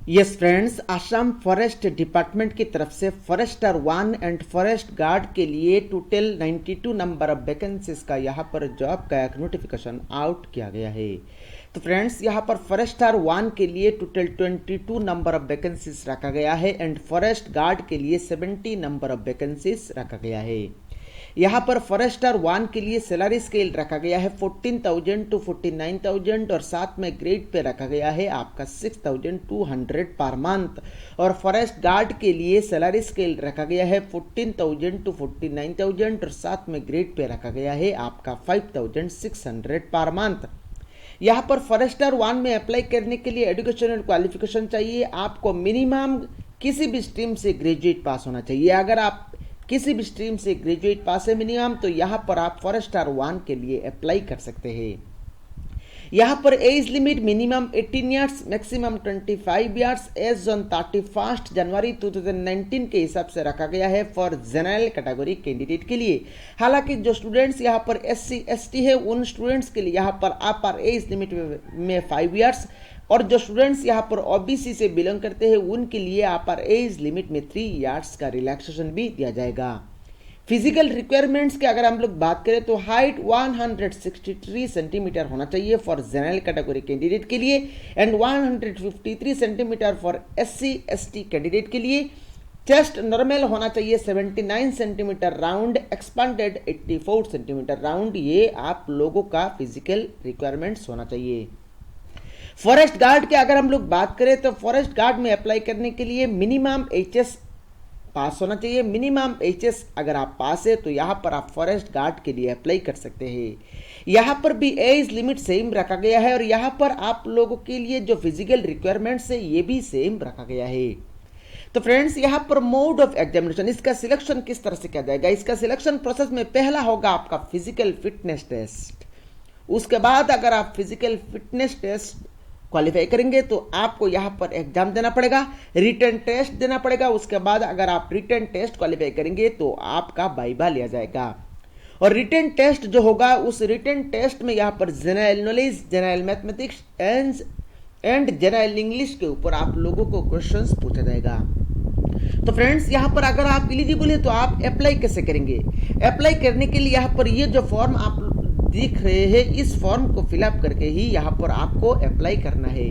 Yes friends, Assam forest department की तरफ से फॉरेस्टर 1 एंड फॉरेस्ट गार्ड के लिए टोटल 92 नंबर ऑफ वैकेंसीज का यहाँ पर जॉब का एक नोटिफिकेशन आउट किया गया है। तो फ्रेंड्स, यहाँ पर फॉरेस्टर 1 के लिए टोटल 22 नंबर ऑफ वैकेंसीज रखा गया है एंड फॉरेस्ट गार्ड के लिए 70 नंबर ऑफ वैकेंसीज रखा गया है। यहाँ पर फॉरेस्टर 1 के लिए सैलरी स्केल रखा गया है 14,000 टू 49,000 और साथ में ग्रेड पे रखा गया है आपका 6,200 पर मंथ। और फॉरेस्ट गार्ड के लिए सैलरी स्केल रखा गया है 14,000 टू 49,000 और साथ में ग्रेड पे रखा गया है आपका 5,600 पर मंथ। यहाँ पर फॉरेस्टर 1 में अप्लाई करने के लिए एजुकेशनल क्वालिफिकेशन चाहिए। आपको मिनिमम किसी भी स्ट्रीम से ग्रेजुएट पास होना चाहिए। अगर आप किसी भी स्ट्रीम से ग्रेजुएट पास है मिनिमम, तो यहाँ पर आप फॉरेस्टर 1 के लिए अप्लाई कर सकते हैं। यहाँ पर age limit minimum 18 years, maximum 25 years, age on 31 जनवरी 2019 के हिसाब से रखा गया है फॉर जनरल कैटेगरी कैंडिडेट के लिए। हालांकि जो स्टूडेंट्स यहाँ पर SC ST है उन स्टूडेंट्स के लिए यहाँ पर अपर एज लिमिट में 5 ईयर्स और जो स्टूडेंट्स यहाँ पर OBC से बिलोंग करते हैं उनके लिए अपर एज लिमिट में 3 ईयर्स का रिलैक्सेशन भी दिया जाएगा। फिजिकल रिक्वायरमेंट्स की अगर हम लोग बात करें तो हाइट 163 सेंटीमीटर होना चाहिए फॉर जनरल कैटेगरी कैंडिडेट के लिए and 153 centimetre for SC ST candidate के लिए। चेस्ट नॉर्मल होना चाहिए 79 centimetre round, expanded 84 centimetre round. ये आप लोगों का फिजिकल रिक्वायरमेंट्स होना चाहिए। फॉरेस्ट गार्ड के अगर हम लोग बात करें तो फॉरेस्ट गार्ड में अप्लाई करने के लिए मिनिमम HS पास होना चाहिए। मिनिमम HS अगर आप पास है तो यहाँ पर आप फॉरेस्ट गार्ड के लिए अप्लाई कर सकते हैं। यहाँ पर भी एज लिमिट सेम रखा गया है और यहाँ पर आप लोगों के लिए जो फिजिकल रिक्वायरमेंट्स है ये भी सेम रखा गया है। तो फ्रेंड्स, यहाँ पर मोड ऑफ एग्जामिनेशन, इसका सिलेक्शन किस तरह से किया जाएगा। इसका सिलेक्शन प्रोसेस में पहला होगा आपका फिजिकल फिटनेस टेस्ट। उसके बाद अगर आप फिजिकल फिटनेस टेस्ट क्वालिफाई करेंगे तो आपको यहाँ पर एग्जाम देना पड़ेगा, रिटन टेस्ट देना पड़ेगा। उसके बाद अगर आप रिटन टेस्ट क्वालिफाई करेंगे तो आपका वाइवा लिया जाएगा। और रिटन टेस्ट जो होगा उस रिटन टेस्ट में यहाँ पर general knowledge, general mathematics and general English के ऊपर आप लोगों को क्वेश्चंस पूछा जाएगा। तो फ्रेंड्स, यहाँ पर अगर आप एलिजिबल है तो आप अप्लाई कैसे करेंगे। अप्लाई करने के लिए यहाँ पर ये जो फॉर्म आप दिख रहे हैं इस फॉर्म को फिलअप करके ही यहाँ पर आपको अप्लाई करना है।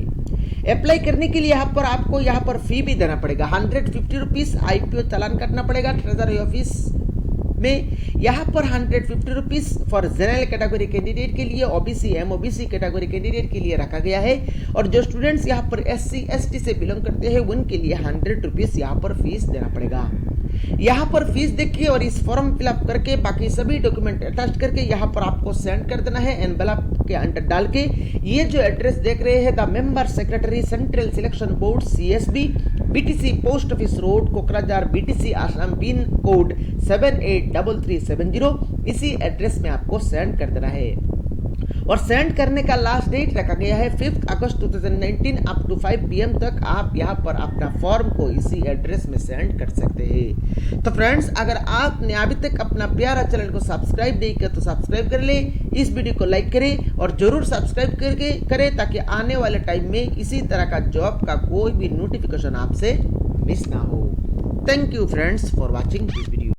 अप्लाई करने के लिए यहाँ पर फी भी देना पड़ेगा 150 रुपीज। IPO चालान करना पड़ेगा ट्रेजरी ऑफिस में। यहाँ पर 150 rupees for general category candidate के लिए, OBC MOBC कैटेगरी कैंडिडेट के लिए रखा गया है और जो स्टूडेंट्स यहाँ पर SC ST से बिलोंग करते हैं उनके लिए 100 रुपीज यहाँ पर फीस देना पड़ेगा। यहाँ पर फीस देखिए और इस फॉर्म फिलअप करके बाकी सभी डॉक्यूमेंट अटैच करके यहाँ पर आपको सेंड कर देना है एनवेलप के अंदर डाल के। ये जो एड्रेस देख रहे हैं the member secretary central selection board CSB, BTC post office road, Kokrajhar, BTC Assam, pin code 783370, इसी एड्रेस में आपको सेंड कर देना है। और सेंड करने का लास्ट डेट रखा गया है 5 अगस्त 2019 अप टू 5 PM तक आप यहाँ पर अपना फॉर्म को इसी एड्रेस में सेंड कर सकते हैं। तो फ्रेंड्स, अगर आपने अभी तक अपना प्यारा चैनल को सब्सक्राइब नहीं किया तो सब्सक्राइब कर ले, इस वीडियो को लाइक करें और जरूर सब्सक्राइब करके करें ताकि आने वाले टाइम में इसी तरह का जॉब का कोई भी नोटिफिकेशन आपसे मिस ना हो। Thank you friends for watching this video.